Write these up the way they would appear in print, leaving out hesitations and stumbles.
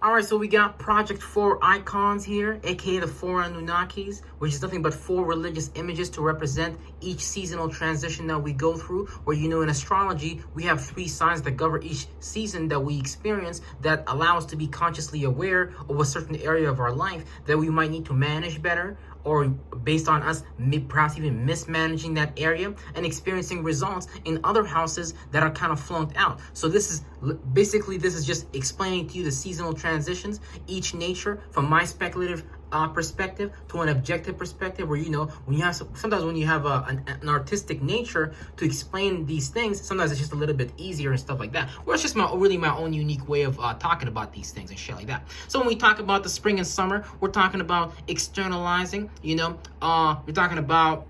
Alright, so we got Project 4 icons here, aka the 4 Anunnakis, which is nothing but 4 religious images to represent each seasonal transition that we go through. Where, in astrology, we have 3 signs that govern each season that we experience that allow us to be consciously aware of a certain area of our life that we might need to manage better, or based on us perhaps even mismanaging that area and experiencing results in other houses that are kind of flunked out. So this is just explaining to you the seasonal transitions, each nature from my speculative perspective to an objective perspective, where when you have sometimes when you have an artistic nature to explain these things, sometimes it's just a little bit easier and stuff like that. Where it's just my own unique way of talking about these things and shit like that. So when we talk about the spring and summer, we're talking about externalizing. You're talking about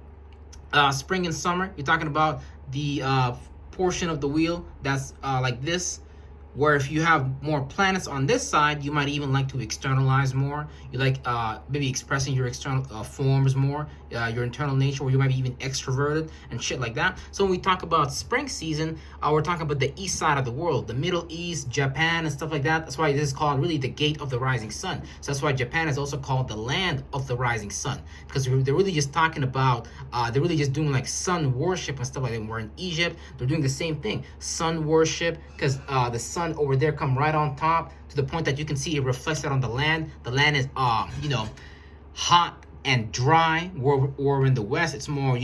spring and summer. You're talking about the portion of the wheel that's like this, where if you have more planets on this side, you might even like to externalize more. You like maybe expressing your external forms more, your internal nature, or you might be even extroverted and shit like that. So when we talk about spring season, we're talking about the east side of the world, the Middle East, Japan, and stuff like that. That's why this is called really the gate of the rising sun. So that's why Japan is also called the land of the rising sun, because they're really just talking about, they're really just doing like sun worship and stuff like that. We're in Egypt, they're doing the same thing, sun worship, because the sun over there come right on top to the point that you can see it reflected on the land. The land is hot and dry, or in the west it's more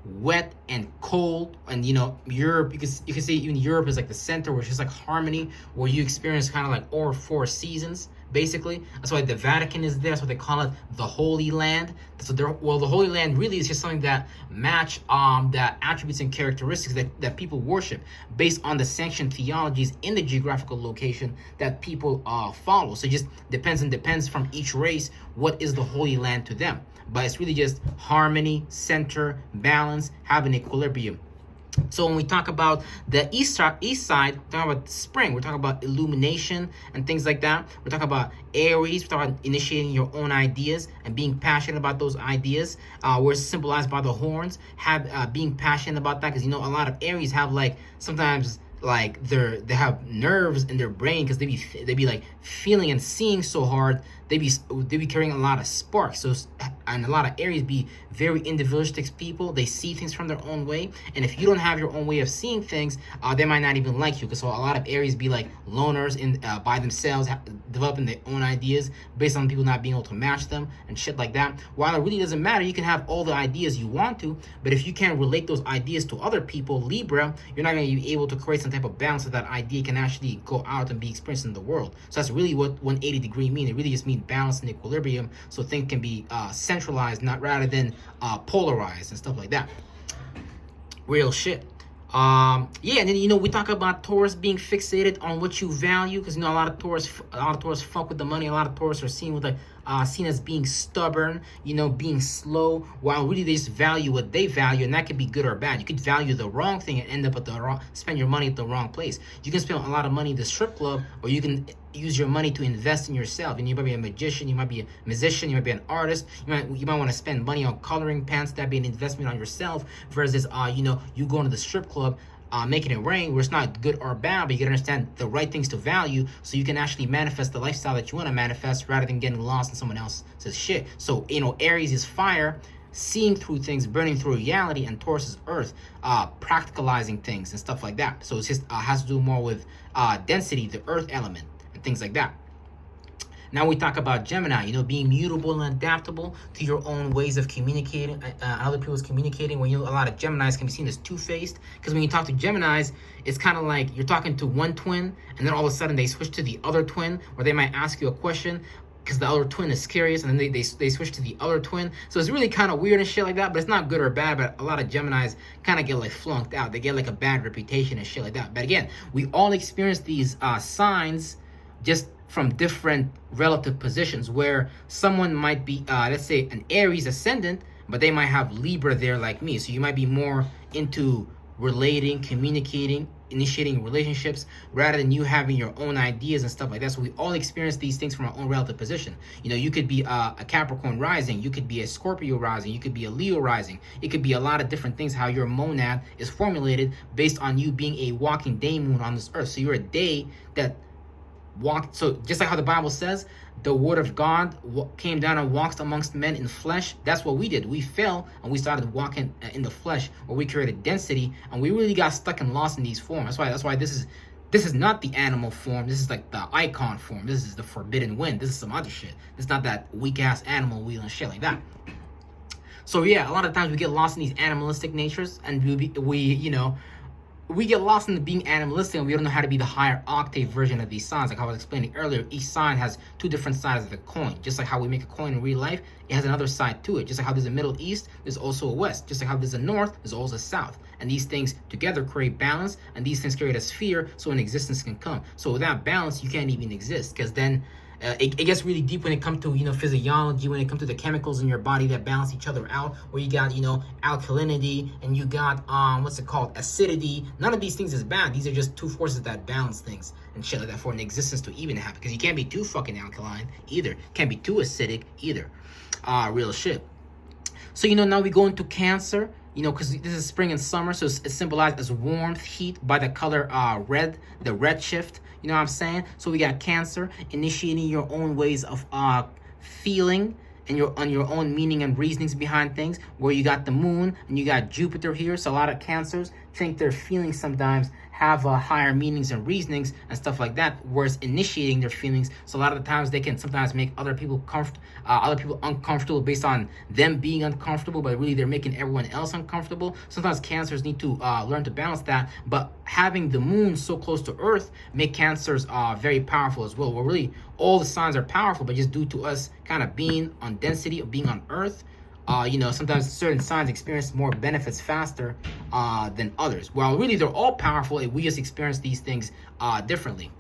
wet and cold. And Europe, you can see even Europe is like the center, where it's just like harmony, where you experience kind of like all 4 seasons basically. That's why the Vatican is there. That's what they call it, the Holy Land. So the Holy Land really is just something that match the attributes and characteristics that people worship based on the sanctioned theologies in the geographical location that people follow. So it just depends from each race what is the Holy Land to them. But it's really just harmony, center, balance, having equilibrium. So when we talk about the east side, we're talking about spring. We're talking about illumination and things like that. We're talking about Aries. We're talking about initiating your own ideas and being passionate about those ideas. We're symbolized by the horns. Being passionate about that, because a lot of Aries have like sometimes like they have nerves in their brain, because they be like feeling and seeing so hard. They be carrying a lot of sparks. So, and a lot of Aries be very individualistic people. They see things from their own way, and if you don't have your own way of seeing things, they might not even like you. Because so a lot of Aries be like loners by themselves, developing their own ideas based on people not being able to match them and shit like that. While it really doesn't matter, you can have all the ideas you want to, but if you can't relate those ideas to other people, Libra, you're not going to be able to create some type of balance so that idea can actually go out and be experienced in the world. So that's really what 180 degree mean. It really just means balance and equilibrium, so things can be centralized, not rather than polarized and stuff like that. Real shit. And then we talk about Taurus being fixated on what you value, because a lot of Taurus fuck with the money. A lot of Taurus are seen as being stubborn, being slow, while really they just value what they value, and that could be good or bad. You could value the wrong thing and end up spend your money at the wrong place. You can spend a lot of money at the strip club, or you can use your money to invest in yourself. And you might be a magician, you might be a musician, you might be an artist. You might want to spend money on coloring pants. That be an investment on yourself, versus you going to the strip club, making it rain, where it's not good or bad, but you gotta understand the right things to value, so you can actually manifest the lifestyle that you want to manifest, rather than getting lost in someone else's shit. So Aries is fire, seeing through things, burning through reality, and Taurus is earth, practicalizing things and stuff like that. So it's just has to do more with density, the earth element, and things like that. Now we talk about Gemini, being mutable and adaptable to your own ways of communicating, other people's communicating. When a lot of Geminis can be seen as two-faced, because when you talk to Geminis, it's kind of like you're talking to one twin, and then all of a sudden they switch to the other twin, where they might ask you a question, because the other twin is curious, and then they switch to the other twin. So it's really kind of weird and shit like that, but it's not good or bad. But a lot of Geminis kind of get like flunked out. They get like a bad reputation and shit like that. But again, we all experience these signs just from different relative positions, where someone might be, let's say, an Aries ascendant, but they might have Libra there like me. So you might be more into relating, communicating, initiating relationships, rather than you having your own ideas and stuff like that. So we all experience these things from our own relative position. You could be a Capricorn rising, you could be a Scorpio rising, you could be a Leo rising. It could be a lot of different things, how your monad is formulated based on you being a walking day moon on this earth. So you're a day that walked. So just like how the Bible says, the word of God came down and walked amongst men in flesh. That's what we did. We fell and we started walking in the flesh, where we created density, and we really got stuck and lost in these forms. That's why this is not the animal form. This is like the icon form. This is the forbidden wind. This is some other shit. It's not that weak ass animal wheel and shit like that. So yeah, a lot of times we get lost in these animalistic natures, and we get lost in being animalistic, and we don't know how to be the higher octave version of these signs. Like I was explaining earlier, each sign has two different sides of the coin. Just like how we make a coin in real life, it has another side to it. Just like how there's a Middle East, there's also a West. Just like how there's a North, there's also a South. And these things together create balance, and these things create a sphere so an existence can come. So without balance, you can't even exist, because then it gets really deep when it comes to physiology, when it comes to the chemicals in your body that balance each other out, where you got alkalinity, and you got what's it called, acidity. None of these things is bad. These are just two forces that balance things and shit like that for an existence to even happen, because you can't be too fucking alkaline either, can't be too acidic either. Real shit. So now we go into Cancer, because this is spring and summer, so it's symbolized as warmth, heat, by the color red, the red shift. You know what I'm saying? So we got Cancer, initiating your own ways of feeling and your own meaning and reasonings behind things, where you got the moon and you got Jupiter here. So a lot of Cancers think their feelings sometimes have higher meanings and reasonings and stuff like that, whereas initiating their feelings, so a lot of the times they can sometimes make other people uncomfortable based on them being uncomfortable, but really they're making everyone else uncomfortable. Sometimes Cancers need to learn to balance that, but having the moon so close to Earth make Cancers very powerful as well. Well, really all the signs are powerful, but just due to us kind of being on density of being on Earth, sometimes certain signs experience more benefits faster than others. Well, really, they're all powerful, and we just experience these things differently.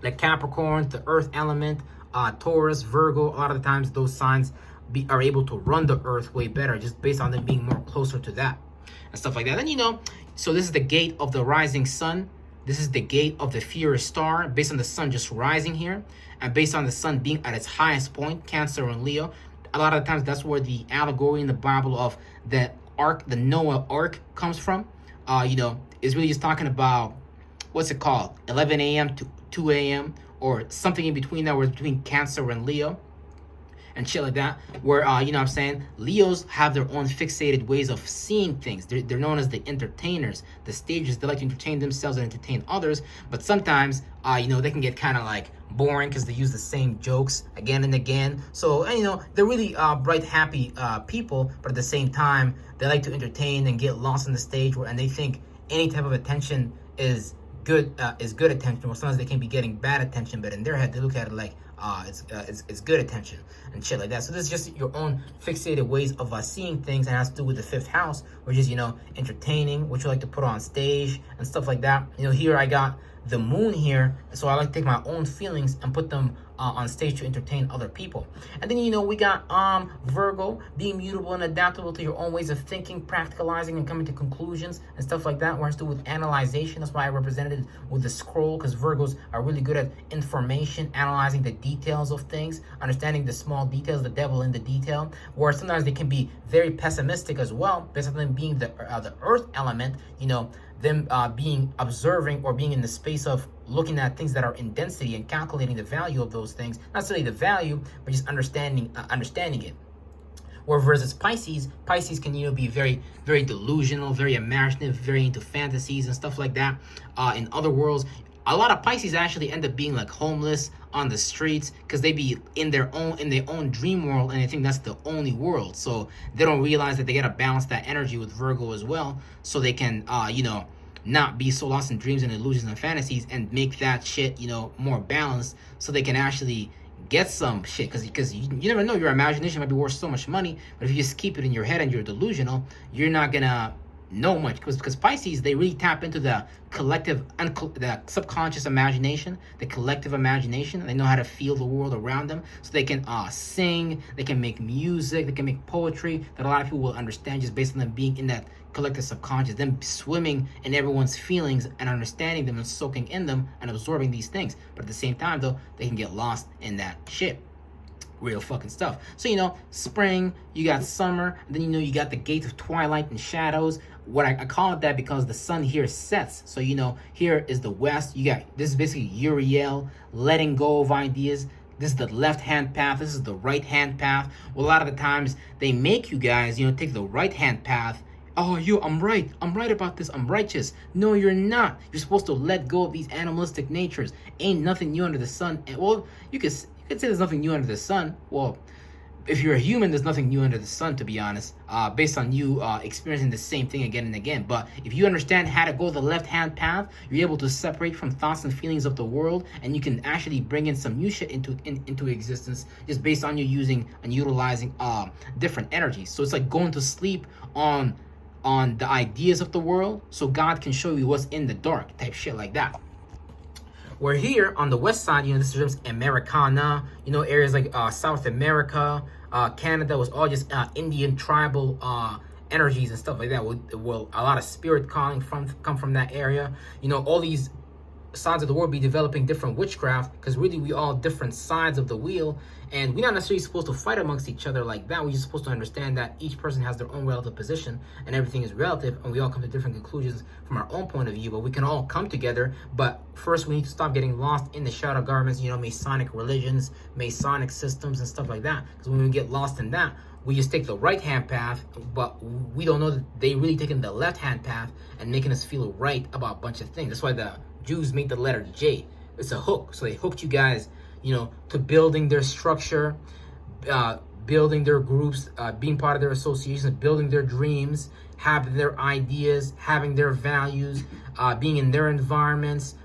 Like Capricorn, the earth element, Taurus, Virgo, a lot of the times those signs are able to run the earth way better, just based on them being more closer to that and stuff like that. And so this is the gate of the rising sun. This is the gate of the furious star, based on the sun just rising here, and based on the sun being at its highest point, Cancer and Leo. A lot of the times that's where the allegory in the Bible of the ark, the Noah ark, comes from. Is really just talking about, what's it called, 11 a.m. to 2 a.m. or something in between that, where it's between Cancer and Leo and shit like that, where Leos have their own fixated ways of seeing things. They're known as the entertainers, the stagers. They like to entertain themselves and entertain others, but sometimes they can get kind of like boring, because they use the same jokes again and again. So they're really bright, happy people, but at the same time they like to entertain and get lost on the stage, and they think any type of attention is good attention. Or sometimes they can be getting bad attention, but in their head they look at it like it's good attention and shit like that. So this is just your own fixated ways of seeing things, and has to do with the fifth house, which is entertaining, what you like to put on stage and stuff like that. Here I got the moon here, so I like to take my own feelings and put them on stage to entertain other people. And then we got Virgo, being mutable and adaptable to your own ways of thinking, practicalizing and coming to conclusions and stuff like that, where it's to do with analyzation. That's why I represented it with the scroll, because Virgos are really good at information, analyzing the details of things, understanding the small details, the devil in the detail, where sometimes they can be very pessimistic as well, based on them being the earth element, them being observing, or being in the space of looking at things that are in density and calculating the value of those things. Not necessarily the value, but just understanding it. Or versus Pisces can be very, very delusional, very imaginative, very into fantasies and stuff like that. In other worlds, a lot of Pisces actually end up being like homeless on the streets, because they be in their own dream world, and I think that's the only world. So they don't realize that they gotta balance that energy with Virgo as well, so they can not be so lost in dreams and illusions and fantasies, and make that shit more balanced, so they can actually get some shit. Because you never know, your imagination might be worth so much money, but if you just keep it in your head and you're delusional, you're not gonna know much. Because Pisces, they really tap into the collective and the subconscious imagination, the collective imagination. They know how to feel the world around them, so they can sing, they can make music, they can make poetry that a lot of people will understand, just based on them being in that collective subconscious, them swimming in everyone's feelings and understanding them and soaking in them and absorbing these things. But at the same time though, they can get lost in that shit. Real fucking stuff. So, spring, you got summer, and then, you got the gate of twilight and shadows. What I call it that because the sun here sets. So, here is the west. This is basically Uriel, letting go of ideas. This is the left-hand path. This is the right-hand path. Well, a lot of the times, they make you guys, take the right-hand path. Oh, I'm right. I'm right about this. I'm righteous. No, you're not. You're supposed to let go of these animalistic natures. Ain't nothing new under the sun. Well, you could say there's nothing new under the sun. Well, if you're a human, there's nothing new under the sun, to be honest, based on you experiencing the same thing again and again. But if you understand how to go the left-hand path, you're able to separate from thoughts and feelings of the world, and you can actually bring in some new shit into existence just based on you using and utilizing different energies. So it's like going to sleep on the ideas of the world, so God can show you what's in the dark, type shit like that. We're here on the west side, this is Americana, areas like South America, Canada was all just Indian tribal energies and stuff like that. Well, a lot of spirit calling come from that area. All these sides of the world be developing different witchcraft, because really we all different sides of the wheel, and we're not necessarily supposed to fight amongst each other like that. We're just supposed to understand that each person has their own relative position and everything is relative, and we all come to different conclusions from our own point of view, but we can all come together. But first we need to stop getting lost in the shadow garments, Masonic religions, Masonic systems and stuff like that, because when we get lost in that, we just take the right-hand path, but we don't know that they really taking the left-hand path and making us feel right about a bunch of things. That's why the Jews made the letter J. It's a hook. So they hooked you guys, to building their structure, building their groups, being part of their associations, building their dreams, having their ideas, having their values, being in their environments,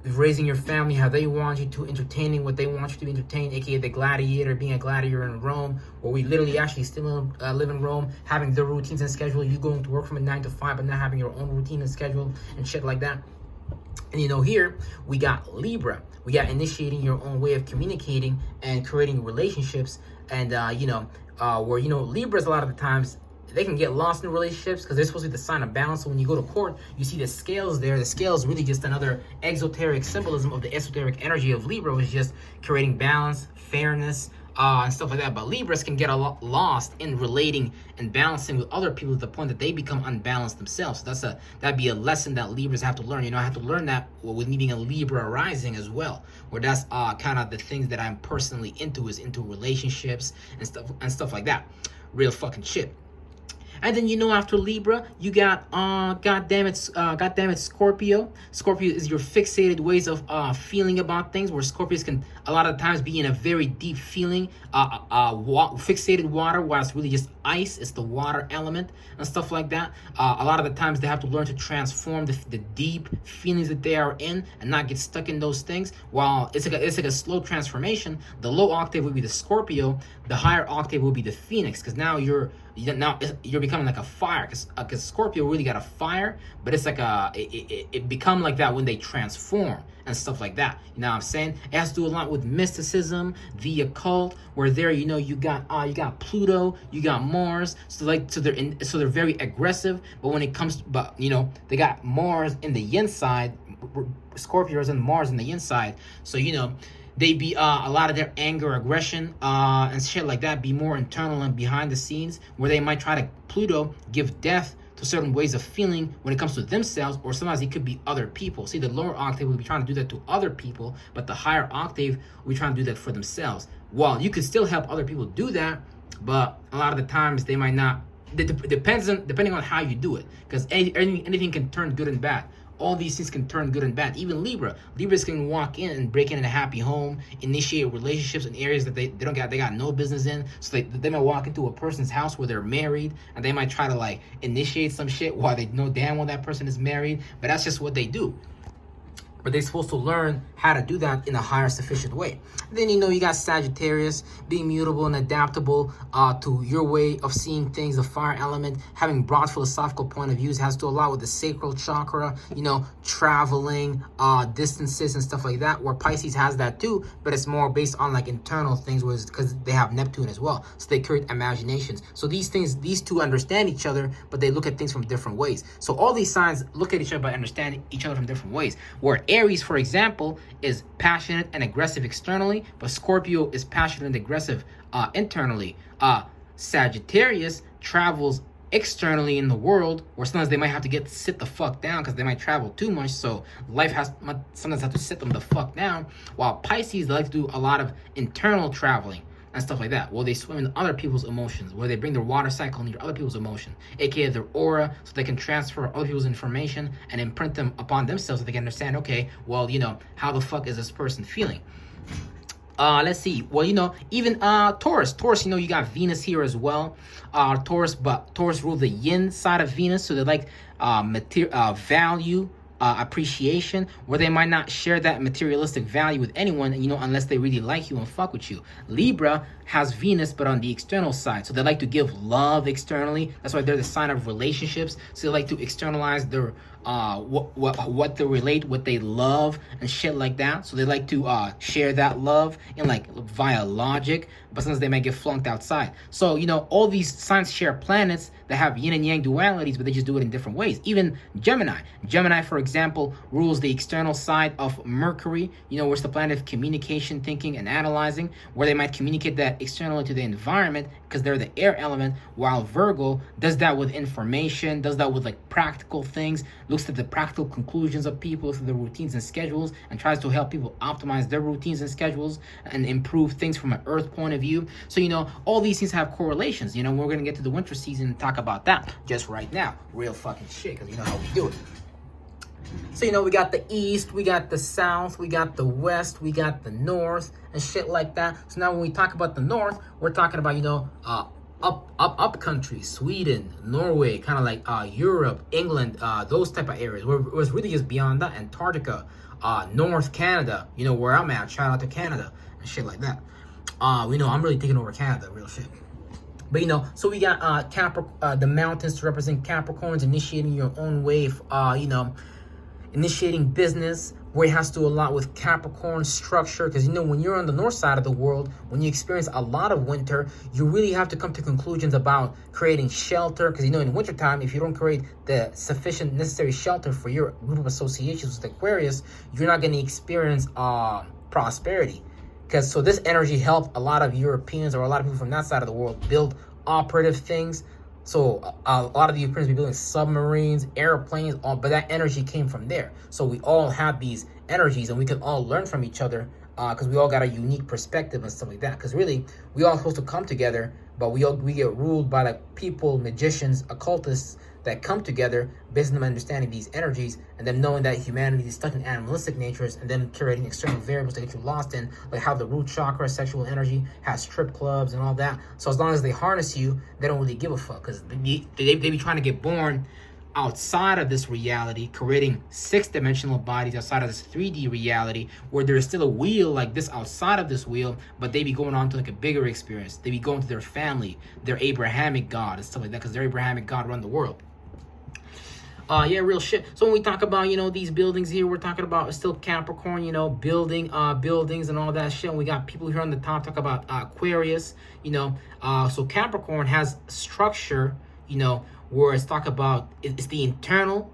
raising your family how they want you to, entertaining what they want you to entertain, aka the gladiator, being a gladiator in Rome, where we literally actually still live in Rome, having their routines and schedule, you going to work from a 9 to 5, but not having your own routine and schedule and shit like that. And here we got Libra. We got initiating your own way of communicating and creating relationships. And where Libras a lot of the times they can get lost in relationships because they're supposed to be the sign of balance. So when you go to court, you see the scales there. The scale is really just another exoteric symbolism of the esoteric energy of Libra, which is just creating balance, fairness, and stuff like that. But Libras can get a lot lost in relating and balancing with other people to the point that they become unbalanced themselves. So that'd be a lesson that Libras have to learn. I have to learn that with me being a Libra rising as well, where that's kind of the things that I'm personally into, is into relationships and stuff like that. Real fucking shit. And then after Libra, you got goddamn it, Scorpio. Scorpio is your fixated ways of feeling about things, where Scorpios can a lot of times be in a very deep feeling, fixated water, while it's really just ice. It's the water element and stuff like that. A lot of the times they have to learn to transform the deep feelings that they are in and not get stuck in those things. While it's like a slow transformation. The low octave would be the Scorpio. The higher octave will be the Phoenix, because now you're becoming like a fire, because Scorpio really got a fire, but it's like it become like that when they transform and stuff like that. You know what I'm saying? It has to do a lot with mysticism, the occult, where there you got Pluto, you got Mars, so they're very aggressive, but when it comes to, they got Mars in the yin side, Scorpios and Mars in the yin side, so they be a lot of their anger, aggression, and shit like that be more internal and behind the scenes, where they might try to Pluto give death to certain ways of feeling when it comes to themselves, or sometimes it could be other people. See, the lower octave will be trying to do that to other people, but the higher octave will be trying to do that for themselves. While you could still help other people do that, but a lot of the times they might not. Depending on how you do it, because anything can turn good and bad. All these things can turn good and bad. Even Libras can walk in and break in a happy home, initiate relationships in areas that they got no business in. So they might walk into a person's house where they're married, and they might try to initiate some shit while they know damn well that person is married. But that's just what they do. But they're supposed to learn how to do that in a higher sufficient way. Then you got Sagittarius, being mutable and adaptable to your way of seeing things, the fire element, having broad philosophical point of views, has to do a lot with the sacral chakra, traveling, distances and stuff like that, where Pisces has that too, but it's more based on internal things, because they have Neptune as well. So they create imaginations. So these two understand each other, but they look at things from different ways. So all these signs look at each other by understanding each other from different ways. Where Aries, for example, is passionate and aggressive externally, but Scorpio is passionate and aggressive internally. Sagittarius travels externally in the world, or sometimes they might have to sit the fuck down because they might travel too much, so life sometimes have to sit them the fuck down. While Pisces, they like to do a lot of internal traveling and stuff like that, where they swim in other people's emotions, where they bring their water cycle near other people's emotion, aka their aura, so they can transfer other people's information and imprint them upon themselves so they can understand, okay, well, how the fuck is this person feeling? Let's see. Well, even Taurus. Taurus, you got Venus here as well. Taurus rule the yin side of Venus, so they like value, appreciation, where they might not share that materialistic value with anyone, unless they really like you and fuck with you. Libra has Venus, but on the external side, so they like to give love externally. That's why they're the sign of relationships. So they like to externalize their what they relate, what they love, and shit like that. So they like to share that love in via logic, but sometimes they might get flunked outside. So all these signs share planets that have yin and yang dualities, but they just do it in different ways. Even Gemini, for example, rules the external side of Mercury, where it's the planet of communication, thinking, and analyzing, where they might communicate that externally to the environment because they're the air element, while Virgo does that with information, does that with practical things, looks at the practical conclusions of people, looks at the routines and schedules, and tries to help people optimize their routines and schedules and improve things from an earth point of view. So all these things have correlations. We're going to get to the winter season and talk about that just right now, real fucking shit, because you know how we do it. So, we got the east, we got the south, we got the west, we got the north, and shit like that. So now when we talk about the north, we're talking about, up country, Sweden, Norway, kind of like Europe, England, those type of areas. Where it was really just beyond that, Antarctica, North Canada, where I'm at. Shout out to Canada and shit like that. I'm really taking over Canada, real shit. But so we got the mountains to represent Capricorns, initiating your own wave, initiating business, where it has to do a lot with Capricorn structure. Because when you're on the north side of the world, when you experience a lot of winter, you really have to come to conclusions about creating shelter. Because in wintertime, if you don't create the sufficient necessary shelter for your group of associations with Aquarius, you're not going to experience prosperity. So this energy helped a lot of Europeans or a lot of people from that side of the world build operative things. So a lot of the Europeans be building submarines, airplanes, but that energy came from there. So we all have these energies, and we can all learn from each other because we all got a unique perspective and stuff like that. Because really, we all supposed to come together, but we get ruled by people, magicians, occultists that come together based on them understanding these energies and then knowing that humanity is stuck in animalistic natures, and then curating external variables to get you lost in, like how the root chakra, sexual energy, has strip clubs and all that. So as long as they harness you, they don't really give a fuck, because they be trying to get born outside of this reality, creating 6-dimensional bodies outside of this 3D reality, where there is still a wheel like this outside of this wheel, but they be going on to a bigger experience. They be going to their family, their Abrahamic God and stuff like that, because their Abrahamic God run the world. Yeah, real shit. So when we talk about, these buildings here, we're talking about still Capricorn, buildings and all that shit. And we got people here on the top talk about Aquarius, so Capricorn has structure, where it's talk about, it's the internal.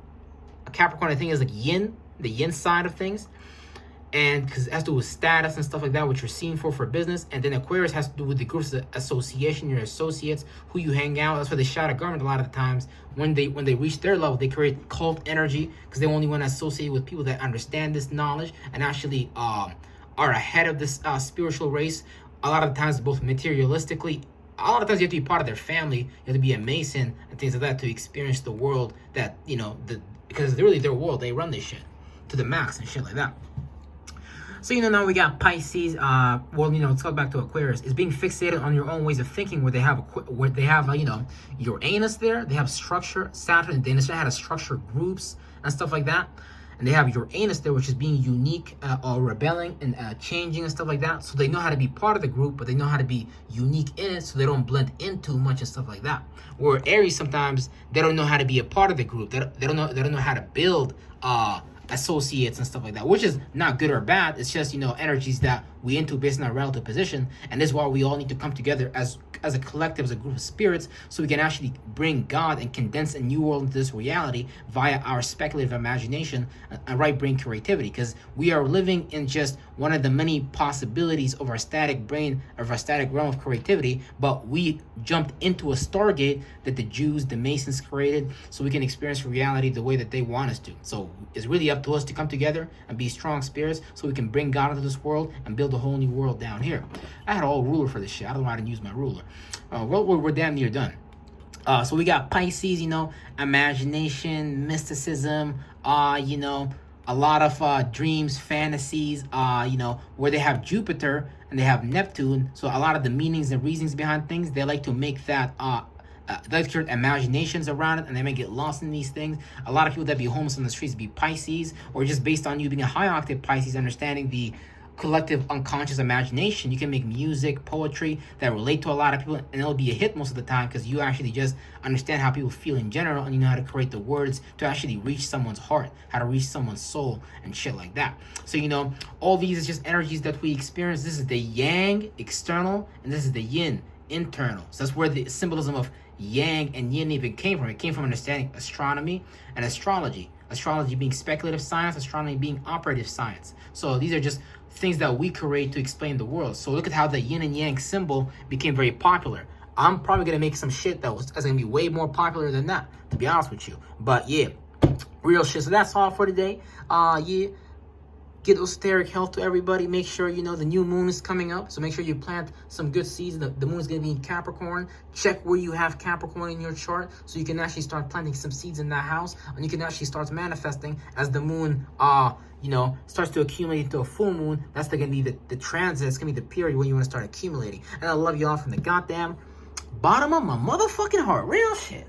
Capricorn, I think, is yin, the yin side of things. And because it has to do with status and stuff like that, which you're seen for business. And then Aquarius has to do with the groups of association, your associates, who you hang out. That's why they shout at government a lot of the times. When they reach their level, they create cult energy, because they only want to associate with people that understand this knowledge and actually are ahead of this spiritual race. A lot of the times, both materialistically, a lot of times you have to be part of their family. You have to be a Mason and things like that to experience the world that, because it's really their world. They run this shit to the max and shit like that. So, now we got Pisces. Let's go back to Aquarius. It's being fixated on your own ways of thinking, where they have Uranus there. They have structure. Saturn, they understand how to structure groups and stuff like that. And they have Uranus there, which is being unique or rebelling and changing and stuff like that. So they know how to be part of the group, but they know how to be unique in it, so they don't blend in too much and stuff like that. Where Aries, sometimes they don't know how to be a part of the group. They don't know how to build associates and stuff like that, which is not good or bad. It's just energies that we into based on our relative position, and this is why we all need to come together as as a collective, as a group of spirits, so we can actually bring God and condense a new world into this reality via our speculative imagination and right brain creativity. Because we are living in just one of the many possibilities of our static brain, of our static realm of creativity, but we jumped into a Stargate that the Jews, the Masons created, so we can experience reality the way that they want us to. So it's really up to us to come together and be strong spirits so we can bring God into this world and build a whole new world down here. I had a whole ruler for this shit. I don't know how to use my ruler. Well, we're damn near done. So we got Pisces, imagination, mysticism, a lot of dreams, fantasies, where they have Jupiter and they have Neptune. So a lot of the meanings and reasons behind things, they like to make that lectured imaginations around it, and they may get lost in these things. A lot of people that be homeless on the streets be Pisces, or just based on you being a high octave Pisces, understanding the collective unconscious imagination, you can make music, poetry that relate to a lot of people, and it'll be a hit most of the time because you actually just understand how people feel in general, and you know how to create the words to actually reach someone's heart, how to reach someone's soul and shit like that. So all these is just energies that we experience. This is the yang, external, and this is the yin, internal. So that's where the symbolism of yang and yin even came from. It came from understanding astronomy and astrology. Astrology being speculative science, astronomy being operative science. So these are just things that we create to explain the world. So look at how the yin and yang symbol became very popular. I'm probably gonna make some shit that's gonna be way more popular than that, to be honest with you. But yeah, real shit. So that's all for today. Get esoteric health to everybody. Make sure the new moon is coming up, so make sure you plant some good seeds. The moon is going to be in Capricorn. Check where you have Capricorn in your chart so you can actually start planting some seeds in that house, and you can actually start manifesting as the moon starts to accumulate into a full moon. That's going to be the transit. It's going to be the period when you want to start accumulating. And I love you all from the goddamn bottom of my motherfucking heart. Real shit.